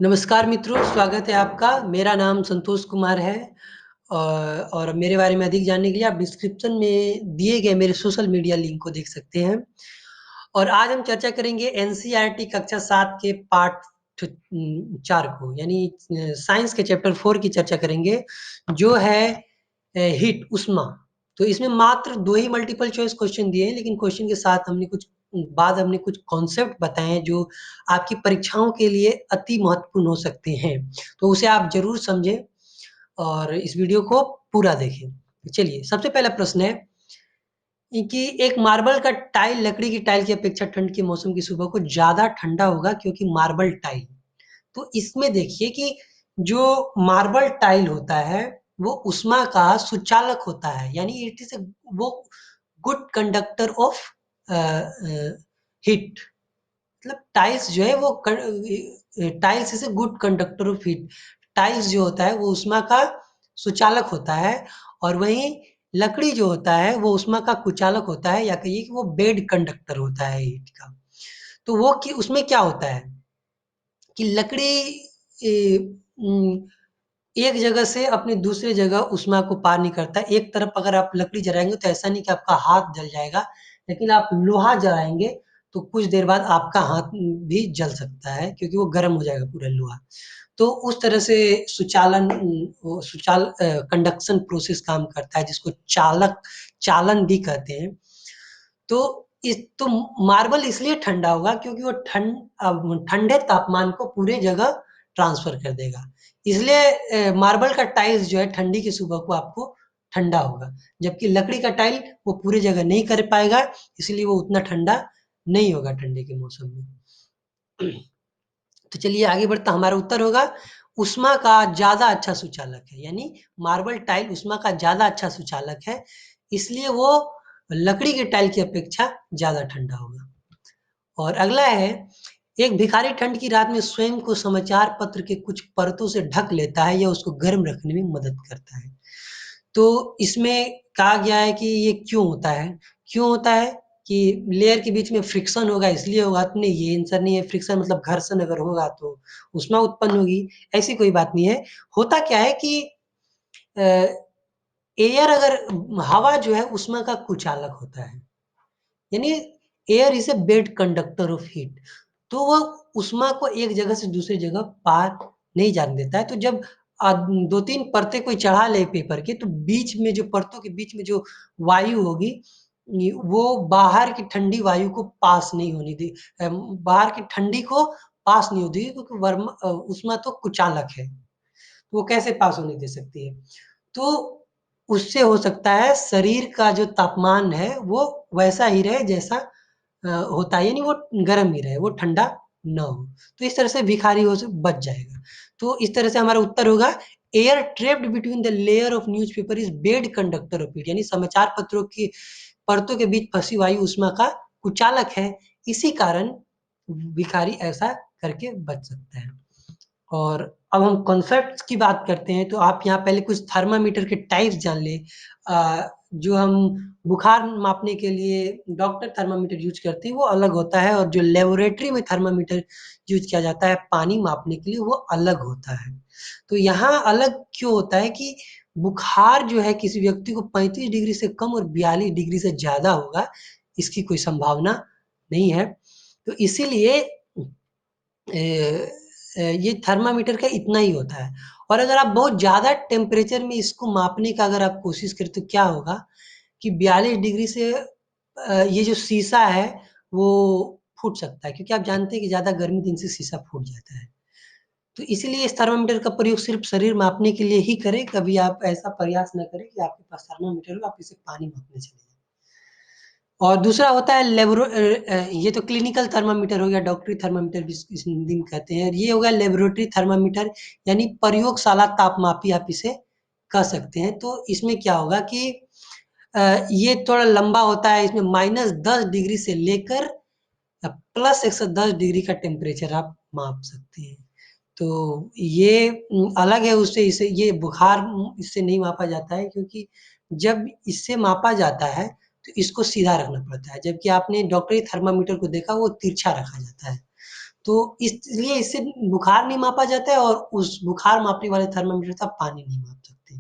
नमस्कार मित्रों, स्वागत है आपका। मेरा नाम संतोष कुमार है और मेरे बारे में अधिक जानने के लिए आप डिस्क्रिप्शन में दिए गए मेरे सोशल मीडिया लिंक को देख सकते हैं। और आज हम चर्चा करेंगे एनसीईआरटी कक्षा 7 के पार्ट 4 को, यानी साइंस के चैप्टर 4 की चर्चा करेंगे, जो है हीट, ऊष्मा। तो इसमें मात्र 2 ही मल्टीपल चॉइस क्वेश्चन दिए हैं, लेकिन क्वेश्चन के साथ हमने कुछ कॉन्सेप्ट बताए हैं जो आपकी परीक्षाओं के लिए अति महत्वपूर्ण हो सकते हैं। तो उसे आप ज़रूर समझें और इस वीडियो को पूरा देखें। चलिए, सबसे पहला प्रश्न है कि एक मार्बल का टाइल लकड़ी की टाइल की अपेक्षा ठंड के मौसम की सुबह को ज़्यादा ठंडा होगा, क्योंकि मार्बल टाइल। तो इसमें देखिए कि जो मार्बल टाइल होता है, वो ऊष्मा का सुचालक होता है, यानी इट इज़ वो गुड कंडक्टर ऑफ हीट। मतलब टाइल्स जो है वो tiles is a good conductor of heat. Tiles जो होता है वो ऊष्मा का सुचालक होता है, और वहीं लकड़ी जो होता है वो ऊष्मा का कुचालक होता है, या कहिए कि वो बेड कंडक्टर होता है हीट का। तो वो कि उसमें क्या होता है कि लकड़ी ए, उम, एक जगह से अपनी दूसरी जगह ऊष्मा को पार नहीं करता है। एक तरफ अगर आप लकड़ी जलाएँगे तो ऐसा नहीं कि आपका हाथ जल जाएगा, लेकिन आप लोहा जलाएँगे तो कुछ देर बाद आपका हाथ भी जल सकता है, क्योंकि वो गर्म हो जाएगा पूरा लोहा। तो उस तरह से कंडक्शन प्रोसेस काम करता है, जिसको चालन भी कहते हैं। तो तो मार्बल इसलिए ठंडा होगा क्योंकि वो ठंडे तापमान को पूरे जगह ट्रांसफर कर देगा। इसलिए मार्बल का टाइल्स जो है ठंडी की सुबह को आपको ठंडा होगा, जबकि लकड़ी का टाइल वो पूरी जगह नहीं कर पाएगा, इसलिए वो उतना ठंडा नहीं होगा ठंडी के मौसम में। तो चलिए आगे बढ़ता, हमारा उत्तर होगा ऊष्मा का ज़्यादा अच्छा सुचालक है, यानी मार्बल टाइल ऊष्मा का ज़्यादा अच्छा सुचालक है, इसलिए वो लकड़ी के टाइल की अपेक्षा ज़्यादा ठंडा होगा। और अगला है, एक भिखारी ठंड की रात में स्वयं को समाचार पत्र के कुछ परतों से ढक लेता है, यह उसको गर्म रखने में मदद करता है। तो इसमें कहा गया है कि ये क्यों होता है? क्यों होता है कि लेयर के बीच में फ्रिक्शन होगा, इसलिए होगा। तो नहीं, ये आंसर नहीं है। फ्रिक्शन मतलब घर्षण अगर होगा तो ऊष्मा उत्पन्न होगी, ऐसी कोई बात नहीं है। होता क्या है कि अ, एयर अगर हवा जो है ऊष्मा का कुचालक होता है, यानी air is a bad conductor of heat. तो वह ऊष्मा को एक जगह से दूसरी जगह पार नहीं जाने देता है। तो जब दो तीन परतें कोई चढ़ा ले पेपर के, तो बीच में जो परतों के बीच में जो वायु होगी, वो बाहर की ठंडी वायु को पास नहीं होने दी। बाहर की ठंडी को पास नहीं होती, क्योंकि ऊष्मा तो कुचालक है, तो वो कैसे पास होने दे सकती है। तो उससे हो सकता है शरीर का जो तापमान है वो वैसा ही रहे जैसा होता है, यानी वो गर्म ही रहे, वो ठंडा ना हो। तो इस तरह से भिखारी हो से बच जाएगा। तो इस तरह से हमारा उत्तर होगा air trapped between the layer of newspaper is bad conductor of heat, यानी समाचार पत्रों की परतों के बीच फंसी वायु ऊष्मा का कुचालक है, इसी कारण भिखारी ऐसा करके बच सकता है। और अब हम कॉन्सेप्ट्स की बात करते हैं, तो आप यहाँ पहले कुछ थर्मामीटर के टाइप्स जान लें। जो हम बुखार मापने के लिए डॉक्टर थर्मामीटर यूज करते हैं वो अलग होता है, और जो लेबोरेटरी में थर्मामीटर यूज किया जाता है पानी मापने के लिए वो अलग होता है। तो यहाँ अलग क्यों होता है कि बुखार जो है किसी व्यक्ति को 35 डिग्री से कम और 42 डिग्री से ज़्यादा होगा, इसकी कोई संभावना नहीं है। तो इसीलिए ये थर्मामीटर का इतना ही होता है। और अगर आप बहुत ज़्यादा टेम्परेचर में इसको मापने का अगर आप कोशिश करें तो क्या होगा कि 42 डिग्री से ये जो शीशा है वो फूट सकता है, क्योंकि आप जानते हैं कि ज़्यादा गर्मी दिन से शीशा फूट जाता है। तो इसीलिए इस थर्मामीटर का प्रयोग सिर्फ़ शरीर मापने के लिए ही करें। कभी आप ऐसा प्रयास ना करें कि आपके पास थर्मामीटर हो, आप इसे पानी मापने चले जाएँ। और दूसरा होता है ये तो क्लिनिकल थर्मामीटर हो गया, डॉक्टरी थर्मामीटर भी इस हिंदी में कहते हैं। ये हो गया लेबोरेटरी थर्मामीटर, यानी प्रयोगशाला तापमापी आप इसे कह सकते हैं। तो इसमें क्या होगा कि ये थोड़ा लंबा होता है, इसमें -10 डिग्री से लेकर +110 डिग्री का टेम्परेचर आप माप सकते हैं। तो ये अलग है उससे, इसे ये बुखार इससे नहीं मापा जाता है, क्योंकि जब इससे मापा जाता है तो इसको सीधा रखना पड़ता है, जबकि आपने डॉक्टरी थर्मामीटर को देखा वो तिरछा रखा जाता है। तो इसलिए इससे बुखार नहीं मापा जाता है और उस बुखार मापने वाले थर्मामीटर से आप पानी नहीं माप सकते।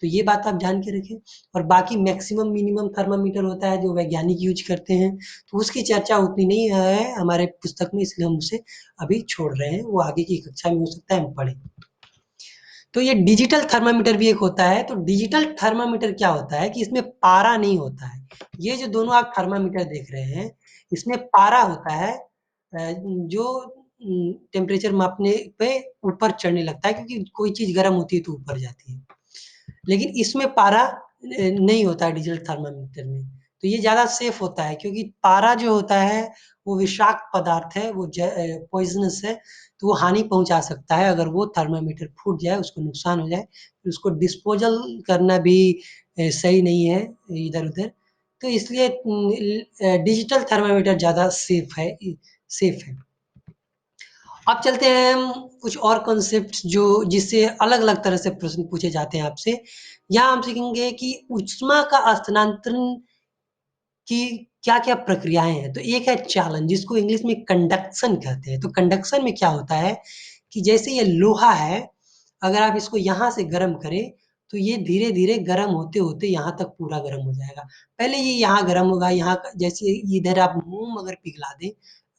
तो ये बात आप जान के रखें। और बाकी मैक्सिमम मिनिमम थर्मामीटर होता है जो वैज्ञानिक यूज करते हैं, तो उसकी चर्चा उतनी नहीं है हमारे पुस्तक में, इसलिए हम उसे अभी छोड़ रहे हैं। वो आगे की कक्षा में हो सकता है हम पढ़ें। तो ये डिजिटल थर्मामीटर भी एक होता है। तो डिजिटल थर्मामीटर क्या होता है कि इसमें पारा नहीं होता है। ये जो दोनों आप थर्मामीटर देख रहे हैं, इसमें पारा होता है जो टेम्परेचर मापने पे ऊपर चढ़ने लगता है, क्योंकि कोई चीज़ गर्म होती है तो ऊपर जाती है। लेकिन इसमें पारा नहीं होता है डिजिटल थर्मामीटर में। तो ये ज़्यादा सेफ होता है, क्योंकि पारा जो होता है वो विषाक्त पदार्थ है, वो पॉइजनस है, तो वो हानि पहुंचा सकता है। अगर वो थर्मामीटर फूट जाए, उसको नुकसान हो जाए, तो उसको डिस्पोजल करना भी सही नहीं है इधर उधर। तो इसलिए डिजिटल थर्मामीटर ज़्यादा सेफ है। अब चलते हैं हम कुछ और कॉन्सेप्ट जो जिससे अलग अलग तरह से प्रश्न पूछे जाते हैं आपसे। यहाँ हम सीखेंगे कि ऊष्मा का स्थानांतरण की क्या-क्या प्रक्रियाएँ हैं। तो एक है चालन, जिसको इंग्लिश में कंडक्शन कहते हैं। तो कंडक्शन में क्या होता है कि जैसे ये लोहा है, अगर आप इसको यहाँ से गर्म करें, तो ये धीरे-धीरे गर्म होते-होते यहाँ तक पूरा गर्म हो जाएगा। पहले ये यहाँ गर्म होगा, यहाँ का जैसे इधर आप मोम अगर पिघला दें,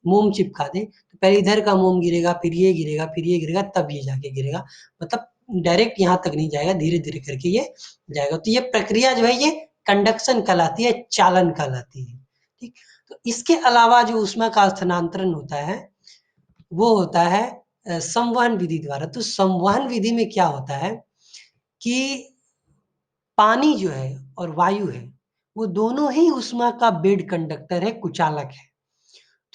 मोम चिपका दें, तो पहले इधर का मोम गिरेगा, फिर ये गिरेगा, तब ये जाके गिरेगा। मतलब डायरेक्ट यहाँ तक नहीं जाएगा, धीरे-धीरे करके ये जाएगा। तो ये प्रक्रिया जो है ये कंडक्शन कहलाती है, चालन कहलाती है। ठीक। तो इसके अलावा जो ऊष्मा का स्थानांतरण होता है, वो होता है संवहन विधि द्वारा। तो संवहन विधि में क्या होता है कि पानी जो है और वायु है, वो दोनों ही ऊष्मा का बेड कंडक्टर है, कुचालक है।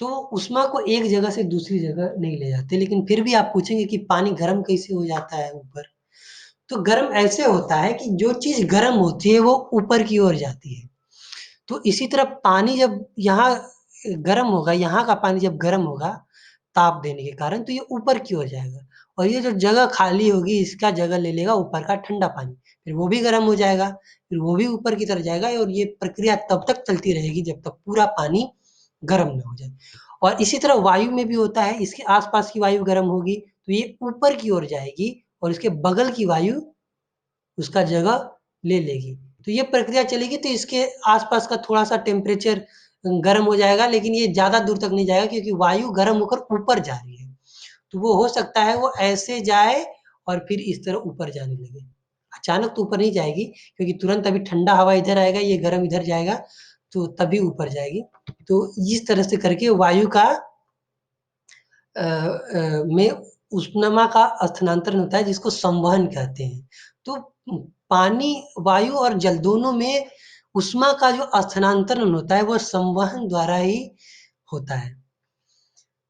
तो ऊष्मा को एक जगह से दूसरी जगह नहीं ले जाते। लेकिन फिर भी आप पूछेंगे कि पानी गर्म कैसे हो जाता है ऊपर? तो गर्म ऐसे होता है कि जो चीज़ गर्म होती है वो ऊपर की ओर जाती है। तो इसी तरह पानी जब यहाँ गर्म होगा, यहाँ का पानी जब गर्म होगा ताप देने के कारण, तो ये ऊपर की ओर जाएगा, और ये जो जगह खाली होगी इसका जगह ले लेगा ऊपर का ठंडा पानी, फिर वो भी गर्म हो जाएगा, फिर वो भी ऊपर की तरफ जाएगा, और ये प्रक्रिया तब तक चलती रहेगी जब तक पूरा पानी गर्म ना हो जाए। और इसी तरह वायु में भी होता है, इसके आसपास की वायु गर्म होगी तो ये ऊपर की ओर जाएगी, और इसके बगल की वायु उसका जगह ले लेगी। तो ये प्रक्रिया चलेगी, तो इसके आसपास का थोड़ा-सा टेम्परेचर गर्म हो जाएगा, लेकिन ये ज़्यादा दूर तक नहीं जाएगा, क्योंकि वायु गर्म होकर ऊपर जा रही है। तो वो हो सकता है वो ऐसे जाए और फिर इस तरह ऊपर जाने लगे। अचानक तो ऊपर नहीं जाएगी, क्योंकि तुरंत अभी ठंडा हवा इधर आएगा, ये गर्म इधर जाएगा, तो तभी ऊपर जाएगी। तो इस तरह से करके वायु का में ऊष्मा का स्थानांतरण होता है, जिसको संवहन कहते हैं। तो पानी, वायु और जल दोनों में ऊष्मा का जो स्थानांतरण होता है, वो संवहन द्वारा ही होता है।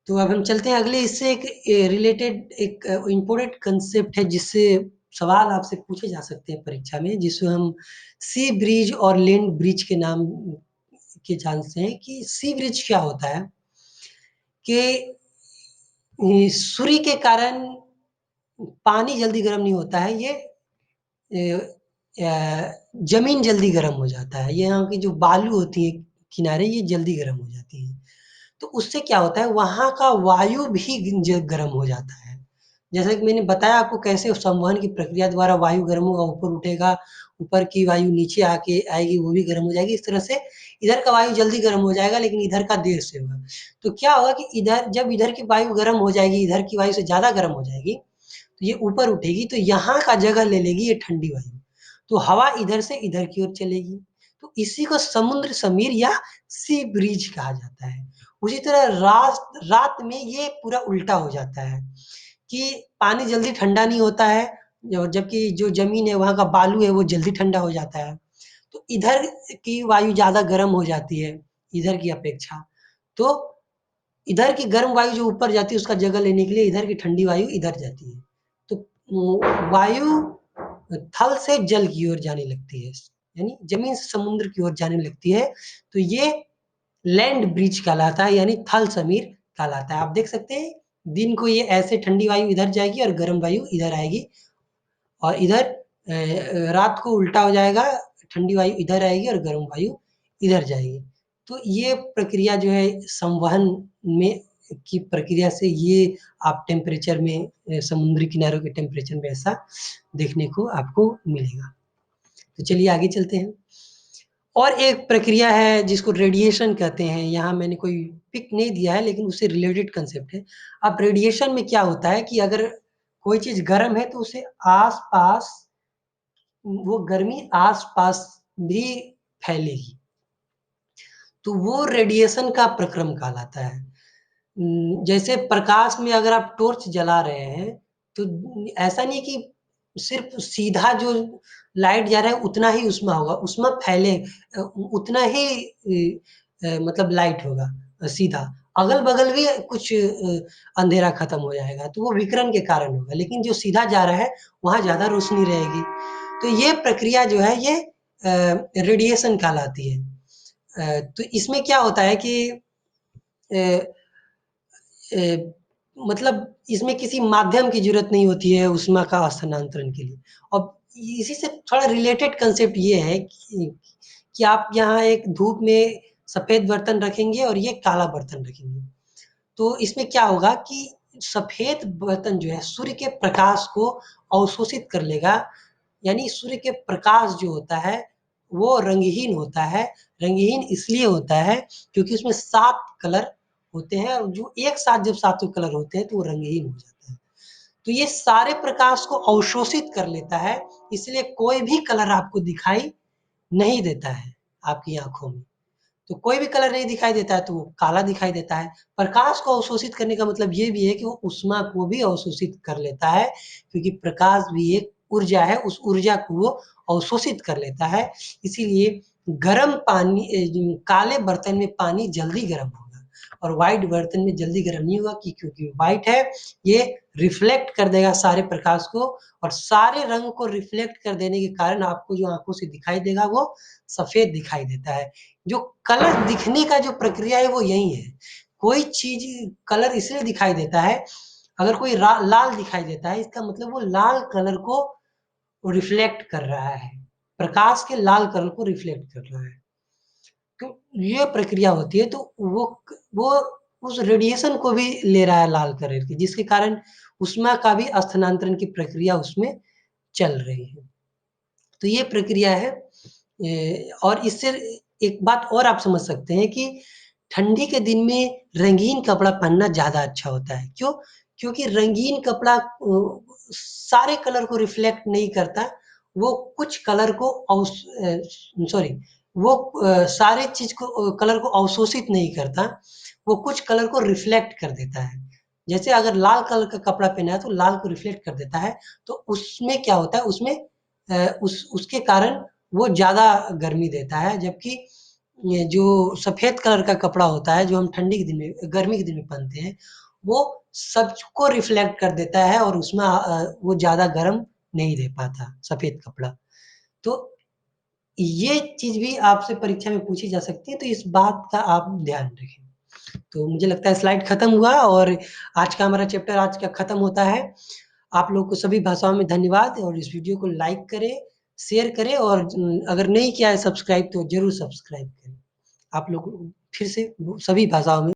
तो अब हम चलते हैं अगले, इससे एक रिलेटेड एक इम्पोर्टेंट कंसेप्ट है, जिससे सवाल आपसे पूछे जा सकते हैं परीक्षा में, जिसे हम सी ब्रिज और लैंड ब्रिज के नाम के जानते हैं। कि सी ब्रिज क्या होता है कि सूर्य के कारण पानी जल्दी गर्म नहीं होता है, ये ज़मीन जल्दी गर्म हो जाता है। ये यहाँ की जो बालू होती है किनारे, ये जल्दी गर्म हो जाती हैं। तो उससे क्या होता है, वहाँ का वायु भी गर्म हो जाता है। जैसा कि मैंने बताया आपको कैसे संवहन की प्रक्रिया द्वारा वायु गर्म होगा, ऊपर उठेगा, ऊपर की वायु नीचे आके आएगी, वो भी गर्म हो जाएगी। इस तरह से इधर का वायु जल्दी गर्म हो जाएगा, लेकिन इधर का देर से होगा। तो क्या होगा कि जब इधर की वायु गर्म हो जाएगी, इधर की वायु से ज़्यादा गर्म हो जाएगी, तो ये ऊपर उठेगी, तो यहाँ का जगह ले लेगी ये ठंडी वायु। तो हवा इधर से इधर की ओर चलेगी। तो इसी को समुद्र समीर या सी ब्रिज कहा जाता है। उसी तरह रात में ये पूरा उल्टा हो जाता है कि पानी जल्दी ठंडा नहीं होता है, जबकि जो ज़मीन है वहाँ का बालू है वो जल्दी ठंडा हो जाता है। तो इधर की वायु ज़्यादा गर्म हो जाती है, इधर की अपेक्षा। तो इधर की गर्म वायु जो ऊपर जाती है उसका जगह लेने के लिए इधर की ठंडी वायु इधर जाती है। तो वायु थल से जल की ओर जाने लगती है, यानी ज़मीन से समुद्र की ओर जाने लगती है। तो ये लैंड ब्रिज कहलाता है, यानी थल समीर कहलाता है। आप देख सकते हैं, दिन को ये ऐसे ठंडी वायु इधर जाएगी और गर्म वायु इधर आएगी, और इधर रात को उल्टा हो जाएगा, ठंडी वायु इधर आएगी और गर्म वायु इधर जाएगी। तो ये प्रक्रिया जो है संवहन में की प्रक्रिया से ये आप टेम्परेचर में समुद्री किनारों के टेम्परेचर में ऐसा देखने को आपको मिलेगा। तो चलिए आगे चलते हैं। और एक प्रक्रिया है जिसको रेडिएशन कहते हैं, यहाँ मैंने कोई पिक नहीं दिया है लेकिन उससे रिलेटेड कंसेप्ट है। अब रेडिएशन में क्या होता है कि अगर कोई चीज़ गर्म है तो उसे आस-पास वो गर्मी आस-पास भी फैलेगी। तो वो रेडिएशन का प्रक्रम कहलाता है। जैसे प्रकाश में अगर आप टॉर्च जला रहे हैं, तो ऐसा नहीं कि सिर्फ़ सीधा जो लाइट जा रहा है उतना ही ऊष्मा होगा, ऊष्मा उतना ही मतलब लाइट होगा सीधा। अगल-बगल भी कुछ अंधेरा खत्म हो जाएगा, तो वो विकिरण के कारण होगा, लेकिन जो सीधा जा रहा है, वहाँ ज़्यादा रोशनी रहेगी। तो ये प्रक्रिया जो है ये रेडिएशन कहलाती है। तो इसमें क्या होता है कि अ अ, मतलब इसमें किसी माध्यम की ज़रूरत नहीं होती है ऊष्मा का स्थानांतरण के लिए। अब इसी से थोड़ा रिलेटेड कांसेप्ट ये है कि आप यहाँ एक धूप में सफ़ेद बर्तन रखेंगे और ये काला बर्तन रखेंगे। तो इसमें क्या होगा कि सफ़ेद बर्तन जो है सूर्य के प्रकाश को अवशोषित कर लेगा, यानी सूर्य के प्रकाश जो होता है वो रंगहीन होता है। रंगहीन इसलिए होता है क्योंकि उसमें 7 कलर होते हैं और जो एक साथ जब सातों कलर होते हैं तो वो रंगहीन हो जाता है। तो ये सारे प्रकाश को अवशोषित कर लेता है, इसलिए कोई भी कलर आपको दिखाई नहीं देता है आपकी आँखों में। तो कोई भी कलर नहीं दिखाई देता है तो वो काला दिखाई देता है। प्रकाश को अवशोषित करने का मतलब ये भी है कि वो ऊष्मा को भी अवशोषित कर लेता है, क्योंकि प्रकाश भी एक ऊर्जा है, उस ऊर्जा को वो अवशोषित कर लेता है। इसीलिए गर्म पानी काले बर्तन में पानी जल्दी गर्म होगा और व्हाइट बर्तन में जल्दी गर्म नहीं होगा क्योंकि व्हाइट है, ये रिफ्लेक्ट कर देगा सारे प्रकाश को और सारे रंग को रिफ्लेक्ट कर देने के कारण आपको जो आँखों से दिखाई देगा वो सफ़ेद दिखाई देता है। जो कलर दिखने का जो प्रक्रिया है वो यही है। कोई चीज़ कलर इसलिए दिखाई देता है, अगर कोई लाल दिखाई देता है इसका मतलब वो लाल कलर को रिफ्लेक्ट कर रहा है। प्रकाश के लाल कलर को रिफ्लेक्ट कर रहा है। तो ये प्रक्रिया होती है तो वो उस रेडिएशन को भी ले रहा है लाल कलर की, जिसके कारण ऊष्मा का भी स्थानांतरण की प्रक्रिया उसमें चल रही है। तो ये प्रक्रिया है और इससे एक बात और आप समझ सकते हैं कि ठंडी के दिन में रंगीन कपड़ा पहनना ज़्यादा अच्छा होता है। क्यों? क्योंकि रंगीन कपड़ा सारे कलर को रिफ्लेक्ट नहीं करता, वो कुछ कलर को सॉरी वो सारे चीज़ को कलर को अवशोषित नहीं करता, वो कुछ कलर को रिफ्लेक्ट कर देता है। जैसे अगर लाल कलर का कपड़ा पहना है तो लाल को रिफ्लेक्ट कर देता है, तो उसमें क्या होता है उसमें उसके कारण वो ज़्यादा गर्मी देता है, जबकि ये जो सफ़ेद कलर का कपड़ा होता है, जो हम ठंडी के दिन में गर्मी के दिन में पहनते हैं, वो सबको रिफ्लेक्ट कर देता है और उसमें वो ज़्यादा गर्म नहीं दे पाता, सफ़ेद कपड़ा। तो ये चीज़ भी आपसे परीक्षा में पूछी जा सकती है, तो इस बात का आप ध्यान रखें। तो मुझे लगता है स्लाइड खत्म हुआ और आज का हमारा चैप्टर आज का खत्म होता है। आप लोग को सभी भाषाओं में धन्यवाद और इस वीडियो को लाइक करें, शेयर करें और अगर नहीं किया है सब्सक्राइब तो ज़रूर सब्सक्राइब करें। आप लोग फिर से सभी भाषाओं में